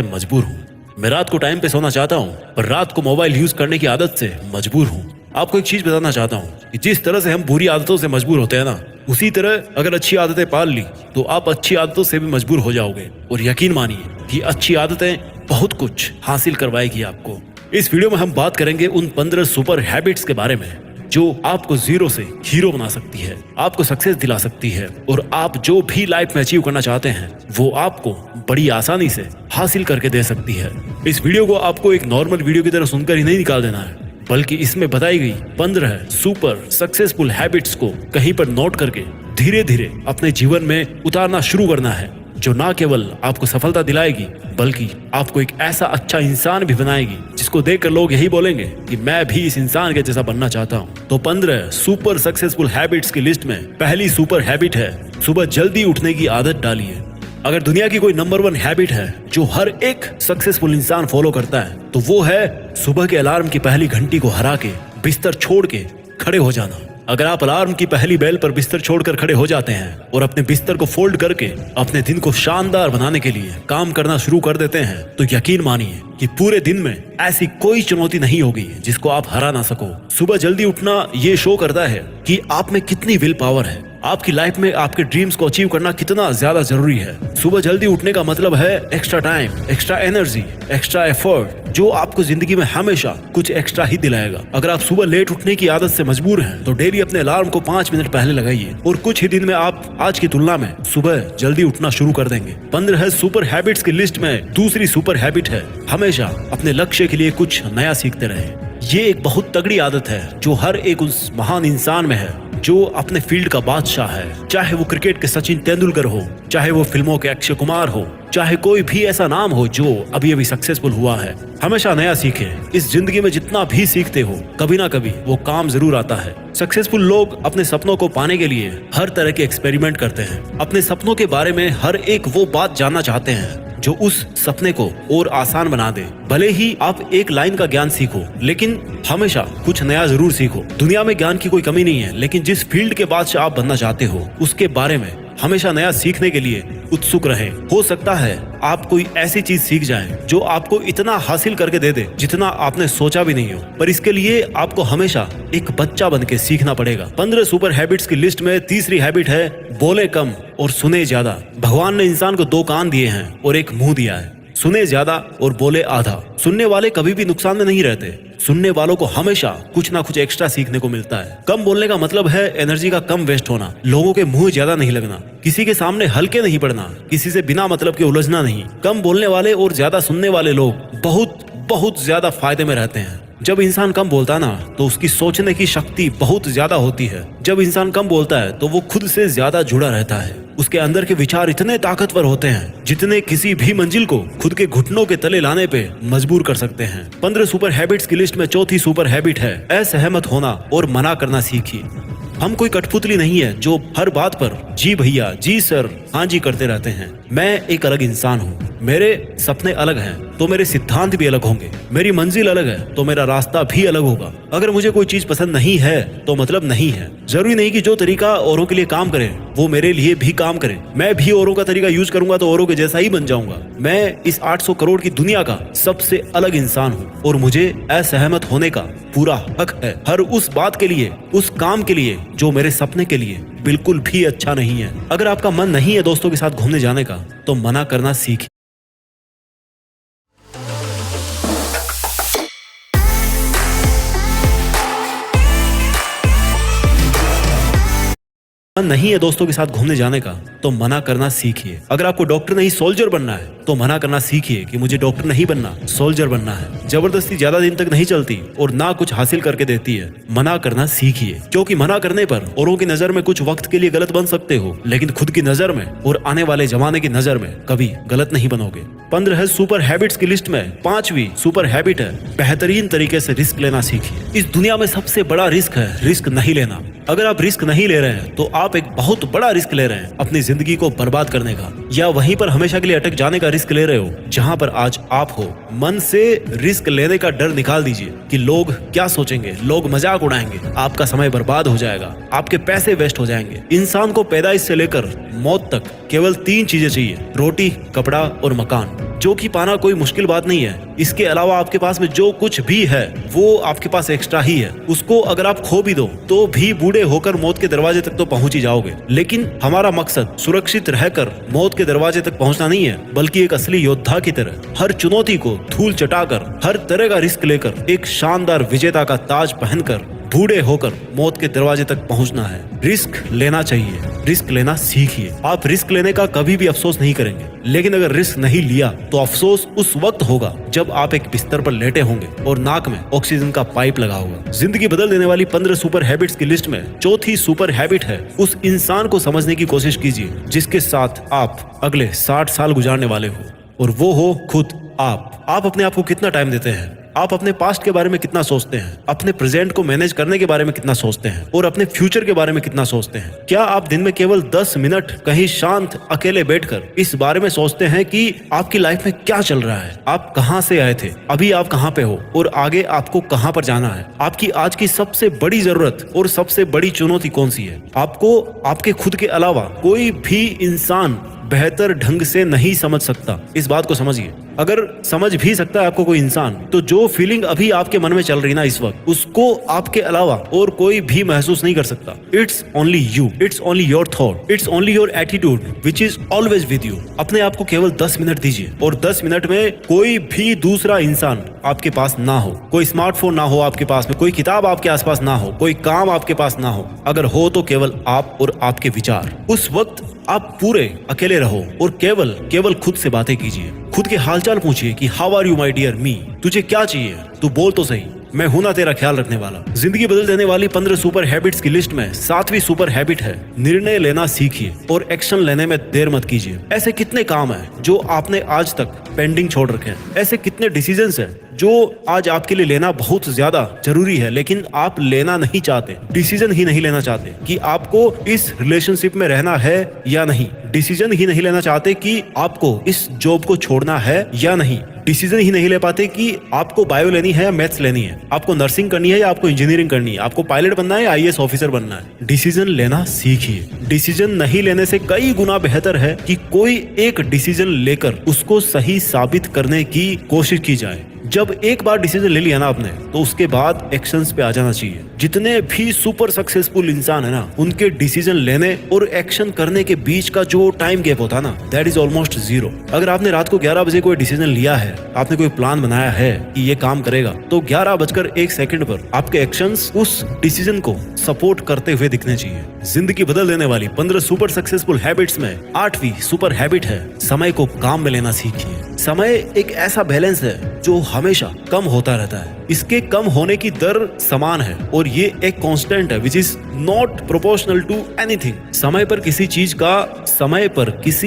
मजबूर हूँ। मैं रात को टाइम पे सोना चाहता हूँ, पर रात को मोबाइल यूज करने की आदत से मजबूर हूँ। आपको एक चीज बताना चाहता हूँ कि जिस तरह से हम बुरी आदतों से मजबूर होते हैं ना, उसी तरह अगर अच्छी आदतें पाल ली तो आप अच्छी आदतों से भी मजबूर हो जाओगे। और यकीन मानिए कि अच्छी आदतें बहुत कुछ हासिल करवाएगी आपको। इस वीडियो में हम बात करेंगे उन 15 सुपर हैबिट्स के बारे में जो आपको जीरो से हीरो बना सकती है, आपको सक्सेस दिला सकती है और आप जो भी लाइफ में अचीव करना चाहते हैं वो आपको बड़ी आसानी से हासिल करके दे सकती है। इस वीडियो को आपको एक नॉर्मल वीडियो की तरह सुनकर ही नहीं निकाल देना है, बल्कि इसमें बताई गई 15 सुपर सक्सेसफुल हैबिट्स को कहीं पर नोट करके धीरे धीरे अपने जीवन में उतारना शुरू करना है, जो ना केवल आपको सफलता दिलाएगी बल्कि आपको एक ऐसा अच्छा इंसान भी बनाएगी जिसको देखकर लोग यही बोलेंगे कि मैं भी इस इंसान के जैसा बनना चाहता हूँ। तो 15 सुपर सक्सेसफुल हैबिट्स की लिस्ट में पहली सुपर हैबिट है सुबह जल्दी उठने की आदत डालिए। अगर दुनिया की कोई नंबर 1 हैबिट है जो हर एक सक्सेसफुल इंसान फॉलो करता है तो वो है सुबह के अलार्म की पहली घंटी को हरा के बिस्तर छोड़ के खड़े हो जाना। अगर आप अलार्म की पहली बेल पर बिस्तर छोड़कर खड़े हो जाते हैं और अपने बिस्तर को फोल्ड करके अपने दिन को शानदार बनाने के लिए काम करना शुरू कर देते हैं तो यकीन मानिए कि पूरे दिन में ऐसी कोई चुनौती नहीं होगी जिसको आप हरा ना सको। सुबह जल्दी उठना ये शो करता है कि आप में कितनी विल पावर है, आपकी लाइफ में आपके ड्रीम्स को अचीव करना कितना ज्यादा जरूरी है। सुबह जल्दी उठने का मतलब है extra time, extra energy, extra effort, जो आपको जिंदगी में हमेशा कुछ एक्स्ट्रा ही दिलाएगा। अगर आप सुबह लेट उठने की आदत से मजबूर हैं तो डेली अपने अलार्म को 5 मिनट पहले लगाइए और कुछ ही दिन में आप आज की तुलना में सुबह जल्दी उठना शुरू कर देंगे। 15 सुपर हैबिट्स की लिस्ट में दूसरी सुपर हैबिट है हमेशा अपने लक्ष्य के लिए कुछ नया सीखते रहे। ये एक बहुत तगड़ी आदत है जो हर एक उस महान इंसान में है जो अपने फील्ड का बादशाह है। चाहे वो क्रिकेट के सचिन तेंदुलकर हो, चाहे वो फिल्मों के अक्षय कुमार हो, चाहे कोई भी ऐसा नाम हो जो अभी अभी सक्सेसफुल हुआ है, हमेशा नया सीखे। इस जिंदगी में जितना भी सीखते हो कभी ना कभी वो काम जरूर आता है। सक्सेसफुल लोग अपने सपनों को पाने के लिए हर तरह के एक्सपेरिमेंट करते हैं। अपने सपनों के बारे में हर एक वो बात जानना चाहते हैं जो उस सपने को और आसान बना दे। भले ही आप एक लाइन का ज्ञान सीखो लेकिन हमेशा कुछ नया जरूर सीखो। दुनिया में ज्ञान की कोई कमी नहीं है, लेकिन जिस फील्ड के बादशाह आप बनना चाहते हो उसके बारे में हमेशा नया सीखने के लिए उत्सुक रहे। हो सकता है आप कोई ऐसी चीज सीख जाए जो आपको इतना हासिल करके दे दे जितना आपने सोचा भी नहीं हो, पर इसके लिए आपको हमेशा एक बच्चा बन के सीखना पड़ेगा। 15 सुपर हैबिट्स की लिस्ट में तीसरी हैबिट है बोले कम और सुने ज्यादा। भगवान ने इंसान को 2 कान दिए हैं और एक मुंह दिया है। सुने ज्यादा और बोले आधा। सुनने वाले कभी भी नुकसान में नहीं रहते। सुनने वालों को हमेशा कुछ ना कुछ एक्स्ट्रा सीखने को मिलता है। कम बोलने का मतलब है एनर्जी का कम वेस्ट होना, लोगों के मुंह ज्यादा नहीं लगना, किसी के सामने हल्के नहीं पड़ना, किसी से बिना मतलब के उलझना नहीं। कम बोलने वाले और ज्यादा सुनने वाले लोग बहुत बहुत ज्यादा फायदे में रहते हैं। जब इंसान कम बोलता है ना तो उसकी सोचने की शक्ति बहुत ज्यादा होती है। जब इंसान कम बोलता है तो वो खुद से ज्यादा जुड़ा रहता है। उसके अंदर के विचार इतने ताकतवर होते हैं जितने किसी भी मंजिल को खुद के घुटनों के तले लाने पे मजबूर कर सकते हैं। 15 सुपर हैबिट्स की लिस्ट में चौथी सुपर हैबिट है असहमत होना और मना करना सीखिए। हम कोई कठपुतली नहीं है जो हर बात पर जी भैया, जी सर, हाँ जी करते रहते हैं। मैं एक अलग इंसान हूँ। मेरे सपने अलग हैं तो मेरे सिद्धांत भी अलग होंगे। मेरी मंजिल अलग है तो मेरा रास्ता भी अलग होगा। अगर मुझे कोई चीज पसंद नहीं है तो मतलब नहीं है। जरूरी नहीं कि जो तरीका औरों के लिए काम करे वो मेरे लिए भी काम करे। मैं भी औरों का तरीका यूज करूंगा तो औरों के जैसा ही बन जाऊंगा। मैं इस 800 करोड़ की दुनिया का सबसे अलग इंसान हूँ और मुझे असहमत होने का पूरा हक है हर उस बात के लिए, उस काम के लिए जो मेरे सपने के लिए बिल्कुल भी अच्छा नहीं है। अगर आपका मन नहीं है दोस्तों के साथ घूमने जाने का तो मना करना सीखिए। नहीं है दोस्तों के साथ घूमने जाने का तो मना करना सीखिए। अगर आपको डॉक्टर नहीं सोल्जर बनना है तो मना करना सीखिए कि मुझे डॉक्टर नहीं बनना, सोल्जर बनना है। जबरदस्ती ज्यादा दिन तक नहीं चलती और ना कुछ हासिल करके देती है। मना करना सीखिए, क्योंकि मना करने पर औरों की नजर में कुछ वक्त के लिए गलत बन सकते हो, लेकिन खुद की नजर में और आने वाले जमाने की नजर में कभी गलत नहीं बनोगे। 15 सुपर हैबिट्स की लिस्ट में 5वीं सुपर हैबिट है बेहतरीन तरीके से रिस्क लेना सीखिए। इस दुनिया में सबसे बड़ा रिस्क है रिस्क नहीं लेना। अगर आप रिस्क नहीं ले रहे हैं तो आप एक बहुत बड़ा रिस्क ले रहे हैं अपनी जिंदगी को बर्बाद करने का, या वहीं पर हमेशा के लिए अटक जाने का रिस्क ले रहे हो जहां पर आज आप हो। मन से रिस्क लेने का डर निकाल दीजिए कि लोग क्या सोचेंगे, लोग मजाक उड़ाएंगे, आपका समय बर्बाद हो जाएगा, आपके पैसे वेस्ट हो जाएंगे। इंसान को पैदाइश से लेकर मौत तक केवल 3 चीजें चाहिए, रोटी, कपड़ा और मकान। जो कि पाना कोई मुश्किल बात नहीं है। इसके अलावा आपके पास में जो कुछ भी है वो आपके पास एक्स्ट्रा ही है। उसको अगर आप खो भी दो तो भी बूढ़े होकर मौत के दरवाजे तक तो पहुंच ही जाओगे। लेकिन हमारा मकसद सुरक्षित रहकर मौत के दरवाजे तक पहुंचना नहीं है, बल्कि एक असली योद्धा की तरह हर चुनौती को धूल चटाकर, हर तरह का रिस्क लेकर, एक शानदार विजेता का ताज पहनकर बूढ़े होकर मौत के दरवाजे तक पहुंचना है। रिस्क लेना चाहिए, रिस्क लेना सीखिए। आप रिस्क लेने का कभी भी अफसोस नहीं करेंगे, लेकिन अगर रिस्क नहीं लिया तो अफसोस उस वक्त होगा जब आप एक बिस्तर पर लेटे होंगे और नाक में ऑक्सीजन का पाइप लगा होगा। जिंदगी बदल देने वाली 15 सुपर हैबिट्स की लिस्ट में चौथी सुपर हैबिट है, उस इंसान को समझने की कोशिश कीजिए जिसके साथ आप अगले 60 साल गुजारने वाले हो, और वो हो खुद आप। आप अपने आप को कितना टाइम देते हैं? आप अपने पास्ट के बारे में कितना सोचते हैं? अपने प्रेजेंट को मैनेज करने के बारे में कितना सोचते हैं? और अपने फ्यूचर के बारे में कितना सोचते हैं? क्या आप दिन में केवल 10 मिनट कहीं शांत अकेले बैठकर इस बारे में सोचते हैं कि आपकी लाइफ में क्या चल रहा है? आप कहां से आए थे, अभी आप कहां पे हो और आगे आपको कहां पर जाना है? आपकी आज की सबसे बड़ी जरूरत और सबसे बड़ी चुनौती कौन सी है? आपको आपके खुद के अलावा कोई भी इंसान बेहतर ढंग से नहीं समझ सकता। इस बात को समझिए। अगर समझ भी सकता है आपको कोई इंसान, तो जो फीलिंग अभी आपके मन में चल रही ना इस वक्त, उसको आपके अलावा और कोई भी महसूस नहीं कर सकता। It's only you, it's only your thought, it's only your attitude which is always with you. अपने आप को केवल 10 मिनट दीजिए, और 10 मिनट में कोई भी दूसरा इंसान आपके पास ना हो, कोई स्मार्टफोन ना हो आपके पास में, कोई किताब आपके आसपास ना हो, कोई काम आपके पास ना हो। अगर हो तो केवल आप और आपके विचार। उस वक्त आप पूरे अकेले रहो और केवल खुद से बातें कीजिए। खुद के हालचाल पूछिए कि how are you my dear मी, तुझे क्या चाहिए, तू बोल तो सही, मैं हूं ना तेरा ख्याल रखने वाला। जिंदगी बदल देने वाली 15 सुपर हैबिट्स की लिस्ट में 7वीं सुपर हैबिट है, निर्णय लेना सीखिए और एक्शन लेने में देर मत कीजिए। ऐसे कितने काम हैं जो आपने आज तक पेंडिंग छोड़ रखे हैं? ऐसे कितने डिसीजंस हैं जो आज आपके लिए लेना बहुत ज्यादा जरूरी है, लेकिन आप लेना नहीं चाहते, डिसीजन ही नहीं लेना चाहते कि आपको इस रिलेशनशिप में रहना है या नहीं, डिसीजन ही नहीं लेना चाहते कि आपको इस जॉब को छोड़ना है या नहीं, डिसीजन ही नहीं ले पाते कि आपको बायो लेनी है या मैथ्स लेनी है, आपको नर्सिंग करनी है या आपको इंजीनियरिंग करनी है, आपको पायलट बनना है या आईएएस ऑफिसर बनना है। डिसीजन लेना सीखिए। डिसीजन नहीं लेने से कई गुना बेहतर है कि कोई एक डिसीजन लेकर उसको सही साबित करने की कोशिश की जाए। जब एक बार डिसीजन ले लिया ना आपने, तो उसके बाद एक्शंस पे आ जाना चाहिए। जितने भी सुपर सक्सेसफुल इंसान है ना, उनके डिसीजन लेने और एक्शन करने के बीच का जो टाइम गैप होता है ना, दैट इज ऑलमोस्ट 0। अगर आपने रात को 11 बजे कोई डिसीजन लिया है, आपने कोई प्लान बनाया है कि ये काम करेगा, तो 11:01 पर आपके एक्शंस उस डिसीजन को सपोर्ट करते हुए दिखने चाहिए। जिंदगी बदल देने वाली 15 सुपर सक्सेसफुल हैबिट्स में 8वीं सुपर हैबिट है, समय को काम में लेना सीखिए। समय एक ऐसा बैलेंस है जो हमेशा कम होता रहता है। इसके कम होने की दर समान है और ये एक कांस्टेंट है which is not proportional to anything. समय पर किसी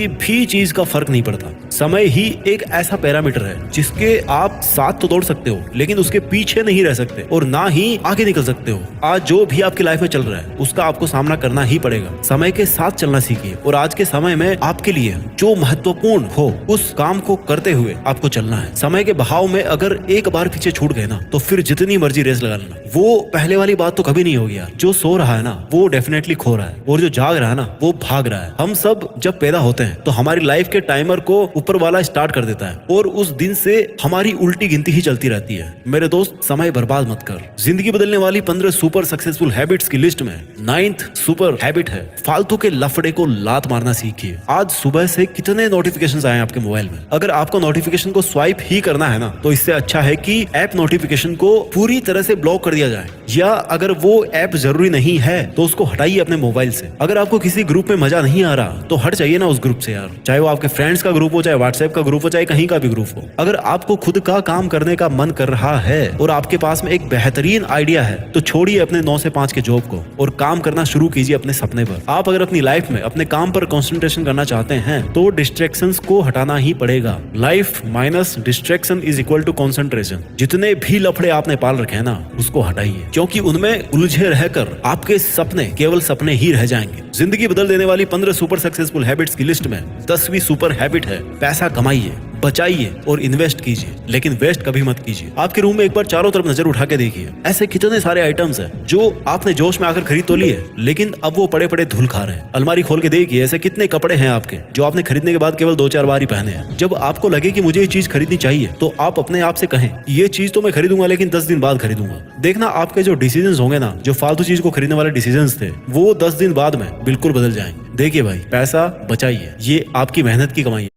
भी चीज का फर्क नहीं पड़ता। समय ही एक ऐसा पैरामीटर है जिसके आप साथ तो दौड़ सकते हो, लेकिन उसके पीछे नहीं रह सकते और ना ही आगे निकल सकते हो। आज जो भी आपकी लाइफ में चल रहा है उसका आपको सामना करना ही पड़ेगा। समय के साथ चलना सीखिए और आज के समय में आपके लिए जो महत्वपूर्ण हो उस काम को करते हुए आपको चलना है। समय के बहाव में अगर एक बार पीछे छूट गए ना, तो फिर जितनी मर्जी रेस लगा लेना, वो पहले वाली बात तो कभी नहीं होगी यार। जो सो रहा है ना वो डेफिनेटली खो रहा है, और जो जाग रहा है ना वो भाग रहा है। हम सब जब पैदा होते हैं तो हमारी लाइफ के टाइमर को ऊपर वाला स्टार्ट कर देता है और उस दिन से हमारी उल्टी गिनती ही चलती रहती है। मेरे दोस्त, समय बर्बाद मत कर। जिंदगी बदलने वाली 15 सुपर सक्सेसफुल हैबिट्स की लिस्ट में 9th सुपर हैबिट है, फालतू के लफड़े को लात मारना सीखिए। आज सुबह से कितने नोटिफिकेशंस आए आपके मोबाइल में। अगर आपको नोटिफिकेशन को स्वाइप ही करना है ना, तो इससे अच्छा है कि ऐप नोटिफिकेशन को पूरी तरह से ब्लॉक कर दिया जाए, या अगर वो ऐप जरूरी नहीं है तो उसको हटाइए अपने मोबाइल से। अगर आपको किसी ग्रुप में मजा नहीं आ रहा तो हट जाइए ना उस ग्रुप से यार, चाहे वो आपके फ्रेंड्स का ग्रुप हो, चाहे व्हाट्सएप का ग्रुप हो, चाहे कहीं का भी ग्रुप हो। अगर आपको खुद का काम करने का मन कर रहा है और आपके पास में एक बेहतरीन आइडिया है, तो छोड़िए अपने 9 से 5 के जॉब को और काम करना शुरू कीजिए अपने सपने पर। आप अगर अपनी लाइफ में अपने काम पर कंसंट्रेशन करना चाहते हैं तो डिस्ट्रैक्शंस को हटाना ही पड़ेगा। Life minus distraction is equal to concentration. जितने भी लफड़े आपने पाल रखे हैं ना, उसको हटाइए, क्योंकि उनमें उलझे रहकर आपके सपने केवल सपने ही रह जाएंगे। जिंदगी बदल देने वाली 15 सुपर सक्सेसफुल हैबिट्स की लिस्ट में 10वीं सुपर हैबिट है, पैसा कमाइए, बचाइए और इन्वेस्ट कीजिए, लेकिन वेस्ट कभी मत कीजिए। आपके रूम में एक बार चारों तरफ नजर उठा के देखिए, ऐसे कितने सारे आइटम्स हैं जो आपने जोश में आकर खरीद तो लिए, लेकिन अब वो पड़े पड़े धूल खा रहे हैं। अलमारी खोल के देखिए, ऐसे कितने कपड़े हैं आपके जो आपने खरीदने के बाद केवल 2-4 बार ही पहने हैं। जब आपको लगे कि मुझे ये चीज खरीदनी चाहिए, तो आप अपने आप से कहें ये चीज तो मैं खरीदूंगा, लेकिन 10 दिन बाद खरीदूंगा। देखना आपके जो डिसीजंस होंगे ना, जो फालतू चीज को खरीदने वाले डिसीजंस थे, वो 10 दिन बाद में बिल्कुल बदल जाएंगे। देखिए भाई, पैसा बचाइए, ये आपकी मेहनत की कमाई है।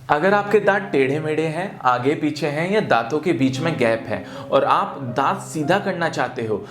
अगर आपके दांत टेढ़े मेढ़े हैं, आगे पीछे हैं या दांतों के बीच में गैप है और आप दांत सीधा करना चाहते हो,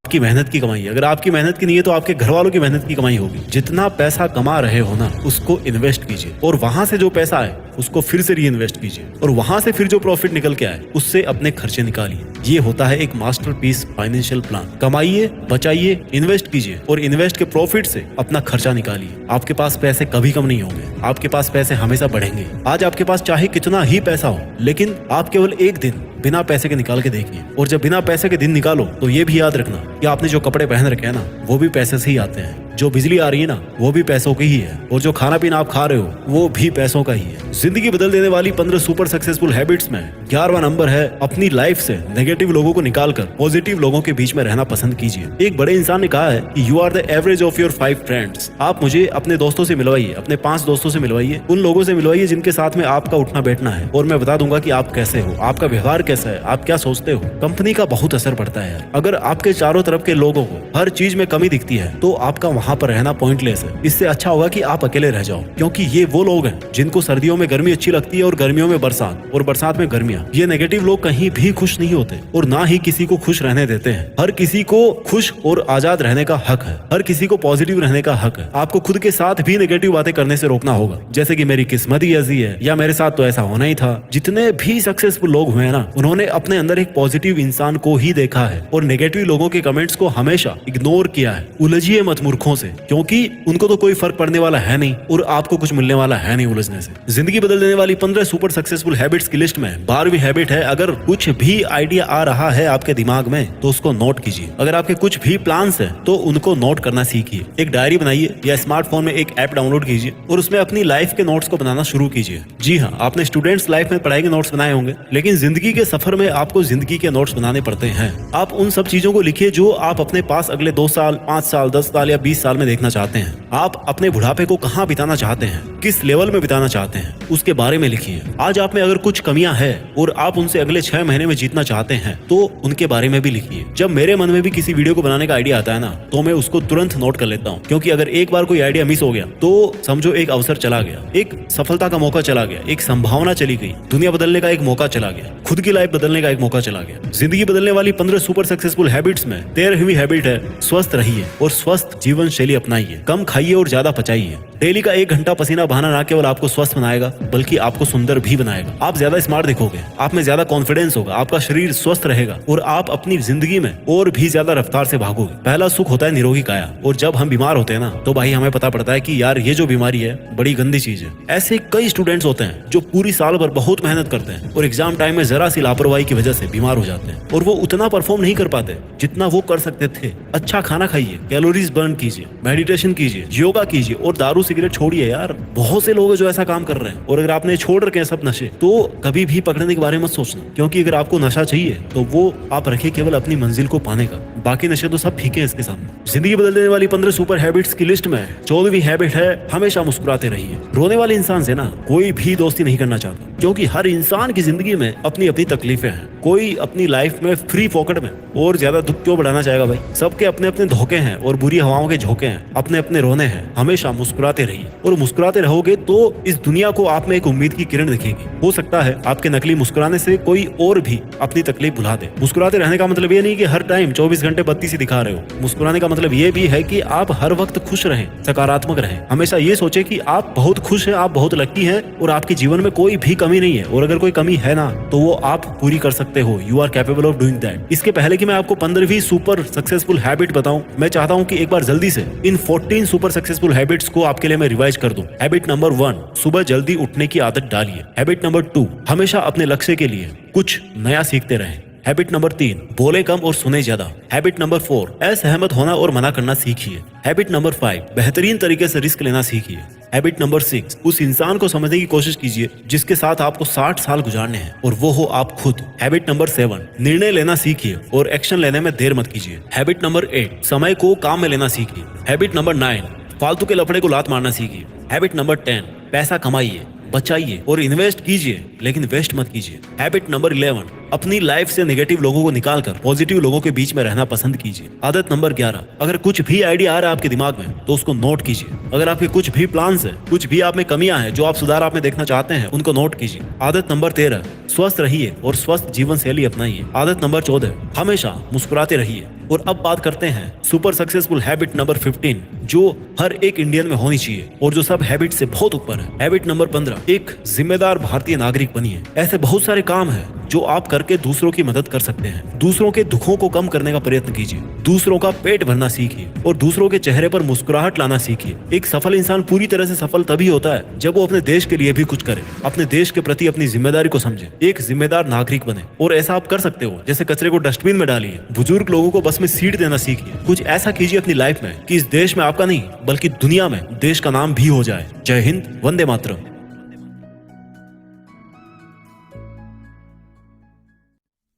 आपकी मेहनत की कमाई है। अगर आपकी मेहनत की नहीं है तो आपके घर वालों की मेहनत की कमाई होगी। जितना पैसा कमा रहे हो ना, उसको इन्वेस्ट कीजिए और वहां से जो पैसा आए उसको फिर से री इन्वेस्ट कीजिए और वहां से फिर जो प्रॉफिट निकल के आए उससे अपने खर्चे निकालिए। ये होता है एक मास्टरपीस फाइनेंशियल प्लान। कमाइए, बचाइए, इन्वेस्ट कीजिए और इन्वेस्ट के प्रॉफिट से अपना खर्चा निकालिए। आपके पास पैसे कभी कम नहीं होंगे, आपके पास पैसे हमेशा बढ़ेंगे। आज आपके पास चाहे कितना ही पैसा हो, लेकिन आप केवल एक दिन बिना पैसे के निकाल के देखिए, और जब बिना पैसे के दिन निकालो तो ये भी याद रखना कि आपने जो कपड़े पहन रखे हैं ना, वो भी पैसे से ही आते हैं। जो बिजली आ रही है ना, वो भी पैसों की ही है, और जो खाना पीना आप खा रहे हो वो भी पैसों का ही है। जिंदगी बदल देने वाली 15 सुपर सक्सेसफुल हैबिट्स में 11वां नंबर है, अपनी लाइफ से नेगेटिव लोगों को निकालकर पॉजिटिव लोगों के बीच में रहना पसंद कीजिए। एक बड़े इंसान ने कहा है कि you are the average of your 5 friends. आप मुझे अपने दोस्तों से मिलवाइए, अपने 5 दोस्तों से मिलवाइए, उन लोगों से मिलवाइए जिनके साथ में आपका उठना बैठना है, और मैं बता दूंगा कि आप कैसे हो, आपका व्यवहार कैसा है, आप क्या सोचते हो। कंपनी का बहुत असर पड़ता है यार। अगर आपके चारों तरफ के लोगों को हर चीज में कमी दिखती है तो आपका वहां पर रहना पॉइंटलेस है। इससे अच्छा होगा कि आप अकेले रह जाओ, क्योंकि ये वो लोग हैं जिनको सर्दियों में गर्मी अच्छी लगती है और गर्मियों में बरसात, और बरसात में गर्मियां। ये नेगेटिव लोग कहीं भी खुश नहीं होते और ना ही किसी को खुश रहने देते हैं। हर किसी को खुश और आजाद रहने का हक है, हर किसी को पॉजिटिव रहने का हक है। आपको खुद के साथ भी नेगेटिव बातें करने से रोकना होगा, जैसे कि मेरी किस्मत ही ऐसी है, या मेरे साथ तो ऐसा होना ही था। जितने भी सक्सेसफुल लोग हुए हैं ना, उन्होंने अपने अंदर एक पॉजिटिव इंसान को ही देखा है और नेगेटिव लोगों के कमेंट्स को हमेशा इग्नोर किया है। उलझिए मत मूर्खों से, क्योंकि उनको तो कोई फर्क पड़ने वाला है नहीं और आपको कुछ मिलने वाला है नहीं उलझने से। जिंदगी बदल देने वाली 15 सुपर सक्सेसफुल हैबिट्स की लिस्ट में 12वीं हैबिट है, अगर कुछ भी आइडिया आ रहा है आपके दिमाग में तो उसको नोट कीजिए। अगर आपके कुछ भी प्लान्स है तो उनको नोट करना सीखिए। एक डायरी बनाइए या स्मार्टफोन में एक ऐप डाउनलोड कीजिए और उसमें अपनी लाइफ के नोट्स को बनाना शुरू कीजिए। जी हाँ, आपने स्टूडेंट्स लाइफ में पढ़ाई के नोट्स बनाए होंगे, लेकिन जिंदगी के सफर में आपको जिंदगी के नोट्स बनाने पड़ते हैं। आप उन सब चीजों को लिखिए जो आप अपने पास अगले 2 साल, 5 साल, 10 साल या 20 साल में देखना चाहते हैं। आप अपने बुढ़ापे को कहाँ बिताना चाहते हैं, किस लेवल में बिताना चाहते हैं, उसके बारे में लिखिए। आज आप में अगर कुछ कमियां हैं और आप उनसे अगले 6 महीने में जीतना चाहते हैं तो उनके बारे में भी लिखिए। जब मेरे मन में भी किसी वीडियो को बनाने का आइडिया आता है ना, तो मैं उसको तुरंत नोट कर लेता हूँ, क्योंकि अगर एक बार कोई आइडिया मिस हो गया तो समझो एक अवसर चला गया, एक सफलता का मौका चला गया, एक संभावना चली गई, दुनिया बदलने का एक मौका चला गया, खुद की लाइफ बदलने का एक मौका चला गया। जिंदगी बदलने वाली 15 सुपर सक्सेसफुल हैबिट्स में 13वीं हैबिट है, स्वस्थ रहिए और स्वस्थ जीवन शैली अपनाइए। कम खाइए और ज्यादा पचाइए। डेली का 1 घंटा पसीना बहाना ना केवल आपको स्वस्थ बनाएगा बल्कि आपको सुंदर भी बनाएगा। आप ज्यादा स्मार्ट दिखोगे, आप में ज्यादा कॉन्फिडेंस होगा, आपका शरीर स्वस्थ रहेगा और आप अपनी जिंदगी में और भी ज्यादा रफ्तार से भागोगे। पहला सुख होता है निरोगी काया, और जब हम बीमार होते हैं ना तो भाई हमें पता पड़ता है कि यार ये जो बीमारी है बड़ी गंदी चीज है। ऐसे कई स्टूडेंट्स होते हैं जो पूरी साल भर बहुत मेहनत करते हैं और एग्जाम टाइम में जरा सी लापरवाही की वजह से बीमार हो जाते हैं और वो उतना परफॉर्म नहीं कर पाते जितना वो कर सकते थे। अच्छा खाना खाइए, कैलोरीज बर्न कीजिए, मेडिटेशन कीजिए, योगा कीजिए और दारू सिगरेट छोड़िए। यार बहुत से लोग हैं जो ऐसा काम कर रहे हैं, और अगर आपने छोड़ रखे हैं सब नशे तो कभी भी पकड़ने के बारे में मत सोचना, क्योंकि अगर आपको नशा चाहिए तो वो आप रखिए केवल अपनी मंजिल को पाने का, बाकी नशे तो सब फीके हैं इसके सामने। जिंदगी बदल देने वाली 15 सुपर हैबिट्स की लिस्ट में 14वीं हैबिट है, हमेशा मुस्कुराते रहिए। रोने वाले इंसान से ना कोई भी दोस्ती नहीं करना चाहता, क्योंकि हर इंसान की जिंदगी में अपनी अपनी तकलीफें हैं। कोई अपनी लाइफ में फ्री पॉकेट में और ज्यादा दुख क्यों बढ़ाना चाहेगा भाई। सबके अपने अपने धोखे हैं और बुरी हवाओं के झोंके हैं, अपने अपने रोने हैं। हमेशा मुस्कुराते रहिए, और मुस्कुराते रहोगे तो इस दुनिया को आप में एक उम्मीद की किरण दिखेगी। हो सकता है आपके नकली मुस्कुराने से कोई और भी अपनी तकलीफ भुला दे। मुस्कुराते रहने का मतलब ये नहीं कि हर टाइम 24 घंटे बत्ती सी दिखा रहे हो। मुस्कुराने का मतलब ये भी है कि आप हर वक्त खुश रहें, सकारात्मक रहें। हमेशा ये सोचे कि आप बहुत खुश हैं, आप बहुत लकी हैं और आपके जीवन में कोई भी कमी नहीं है, और अगर कोई कमी है ना तो वो आप पूरी कर सकते हो। You are capable of doing that. इसके पहले कि मैं आपको 15वीं सुपर सक्सेसफुल हैबिट बताऊं, मैं चाहता हूं कि एक बार जल्दी से इन 14 सुपर सक्सेसफुल हैबिट्स को आपके लिए मैं रिवाइज कर दूं। हैबिट नंबर 1, सुबह जल्दी उठने की आदत डालिए। हैबिट नंबर 2, हमेशा अपने लक्ष्य के लिए कुछ नया सीखते रहें। हैबिट नंबर 3, बोले कम और सुने ज्यादा। हैबिट नंबर 4, असहमत होना और मना करना सीखिए। हैबिट नंबर 5, बेहतरीन तरीके से रिस्क लेना सीखिए। हैबिट नंबर 6, उस इंसान को समझने की कोशिश कीजिए जिसके साथ आपको 60 साल गुजारने हैं और वो हो आप खुद। हैबिट नंबर 7, निर्णय लेना सीखिए और एक्शन लेने में देर मत कीजिए। हैबिट नंबर 8, समय को काम में लेना सीखिए। हैबिट नंबर 9, फालतू के लफड़े को लात मारना सीखिए। हैबिट नंबर 10, पैसा कमाइए, बचाइए और इन्वेस्ट कीजिए, लेकिन वेस्ट मत कीजिए। हैबिट नंबर 11, अपनी लाइफ से नेगेटिव लोगों को निकालकर पॉजिटिव लोगों के बीच में रहना पसंद कीजिए। आदत नंबर 11, अगर कुछ भी आइडिया आ रहा है आपके दिमाग में तो उसको नोट कीजिए। अगर आपके कुछ भी प्लान्स है, कुछ भी आप में कमियां हैं जो आप सुधार आप में देखना चाहते हैं, उनको नोट कीजिए। आदत नंबर 13, स्वस्थ रहिए और स्वस्थ जीवन शैली अपनाइए। आदत नंबर 14, हमेशा मुस्कुराते रहिए। और अब बात करते हैं सुपर सक्सेसफुल हैबिट नंबर 15, जो हर एक इंडियन में होनी चाहिए और जो सब हैबिट से बहुत ऊपर है। हैबिट नंबर 15, एक जिम्मेदार भारतीय नागरिक बनिए। ऐसे बहुत सारे काम हैं जो आप करके दूसरों की मदद कर सकते हैं। दूसरों के दुखों को कम करने का प्रयत्न कीजिए, दूसरों का पेट भरना सीखिए और दूसरों के चेहरे पर मुस्कुराहट लाना सीखिए। एक सफल इंसान पूरी तरह से सफल तभी होता है जब वो अपने देश के लिए भी कुछ करे, अपने देश के प्रति अपनी जिम्मेदारी को समझे, एक जिम्मेदार नागरिक बने। और ऐसा आप कर सकते हो, जैसे कचरे को डस्टबिन में डालिए, बुजुर्ग लोगों को बस में सीट देना सीखिए। कुछ ऐसा कीजिए अपनी लाइफ में कि इस देश में आपका नहीं बल्कि दुनिया में देश का नाम भी हो जाए। जय हिंद, वंदे मातरम।